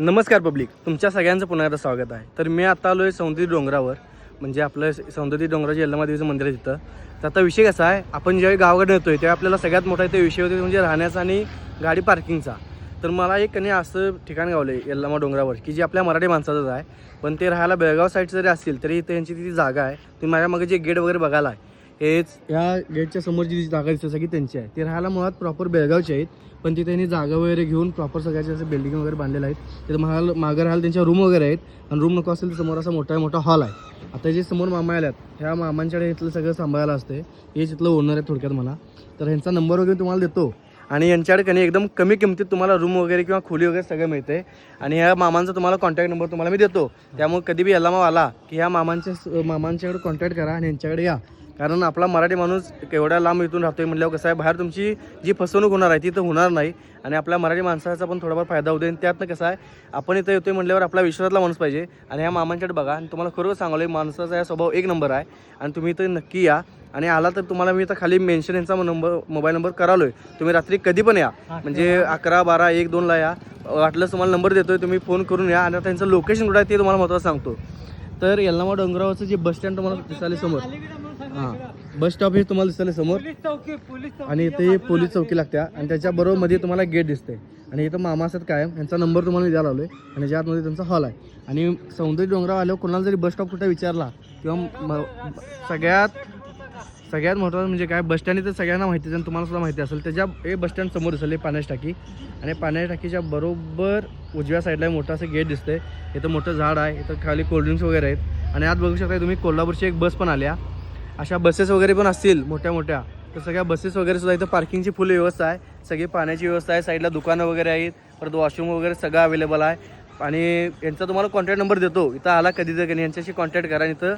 नमस्कार पब्लिक, तुमच्या सगळ्यांचं पुन्हा एकदा स्वागत आहे. तर मी आता आलो आहे सौंदर्य डोंगरावर, म्हणजे आपलं सौंदर्य डोंगराचे यल्लमा देवीचं मंदिर आहे तिथं. तर आता विषय कसा आहे, आपण ज्यावेळी गावाकडे येतो आहे तेव्हा आपल्याला सगळ्यात मोठा इथे विषय होतो म्हणजे राहण्याचा आणि गाडी पार्किंगचा. तर मला एक कणी असं ठिकाण गावलं आहे यल्लमा डोंगरावर की जे आपल्या मराठी माणसाचंच आहे, पण ते राहायला बेळगाव साईड जरी असतील तरी त्यांची ती जागा आहे. तुम्ही माझ्या मागे जे गेट वगैरे बघायला आहे हेच या गेटच्या समोरची जी जागा दिसते सगळी त्यांची आहे. ते राहायला मुळात प्रॉपर बेळगावचे आहेत, पण तिथे त्यांनी जागा वगैरे घेऊन प्रॉपर सगळ्याचे असे बिल्डिंग वगैरे बांधलेलं आहेत. तिथं मागं राहायला त्यांच्या रूम वगैरे आहेत आणि रूम नको असेल तर समोर असा मोठा हॉल आहे. आता जे समोर मामा आल्यात ह्या मामांच्याकडे इथलं सगळं सांभाळायला असते. हे तिथलं ओनर आहे थोडक्यात मला. तर ह्यांचा नंबर वगैरे तुम्हाला देतो आणि यांच्याकडे कधी एकदम कमी किमतीत तुम्हाला रूम वगैरे किंवा खोली वगैरे सगळं मिळते. आणि ह्या मामांचा तुम्हाला कॉन्टॅक्ट नंबर तुम्हाला मी देतो. त्यामुळे कधी बी यल्लामा आला की ह्या मामांच्याकडे कॉन्टॅक्ट करा आणि यांच्याकडे या. कारण आपला मराठी माणूस केवढ्या लांब इथून राहतोय म्हटल्यावर कसं आहे, बाहेर तुमची जी फसवणूक होणार आहे ती तर होणार नाही आणि आपल्या मराठी माणसाचा पण थोडाफार फायदा होतो. आणि त्यातनं कसं आहे, आपण इथं येतोय म्हटल्यावर आपला विश्वासातला माणूस पाहिजे. आणि ह्या मामांच्याकडे बघा, आणि तुम्हाला खरोखर सांगालोय माणसाचा या स्वभाव एक नंबर आहे. आणि तुम्ही इथं नक्की या. आणि आला तर तुम्हाला मी इथं खाली मेन्शन यांचा मोबाईल नंबर करालोय. तुम्ही रात्री कधी पण या, म्हणजे 11, 12, 1, 2ला या. वाटलंच तुम्हाला नंबर देतोय, तुम्ही फोन करून या. आणि आता त्यांचं लोकेशन कुठं आहे ते तुम्हाला महत्त्वाचं सांगतो. तर यल्लामा डोंगरावरचं जे बस स्टँड तुम्हाला दिसायला समोर, हां बस स्टॉप हे तुम्हाला दिसतं समोर, आणि इथे पोलीस चौकी लागते आणि त्याच्याबरोबर मध्ये तुम्हाला गेट दिसते. आणि इथं मामा असतात कायम, यांचा नंबर तुम्हाला मी द्यायला लावलो आहे. आणि ज्या आतमध्ये त्यांचा हॉल आहे. आणि सौंदर्य डोंगरावर आल्यावर कोणाला जरी बस स्टॉप कुठे विचारला किंवा सगळ्यात महत्त्वाचं म्हणजे काय, बस स्टँड तर सगळ्यांना माहिती आहे आणि तुम्हाला सुद्धा माहिती असेल. त्याच्या हे बस स्टँड समोर दिसेल पाण्याची टाकी, आणि पाण्याच्या टाकीच्या बरोबर उजव्या साईडला मोठं असं गेट दिसतंय. इथं मोठं झाड आहे, इथं खाली कोल्ड्रिंक्स वगैरे आहेत. आणि आत बघू शकता तुम्ही कोल्हापूरची एक बस पण आल्या. अशा बसेस वगैरे पण असतील मोठ्या, तर सगळ्या बसेस वगैरे सुद्धा इथं पार्किंगची फुल व्यवस्था आहे. सगळी पाण्याची व्यवस्था आहे, साईडला दुकानं वगैरे आहेत, परत वॉशरूम वगैरे सगळं अवेलेबल आहे. आणि यांचा तुम्हाला कॉन्टॅक्ट नंबर देतो. इथं आला कधी तर यांच्याशी कॉन्टॅक्ट करा. इथं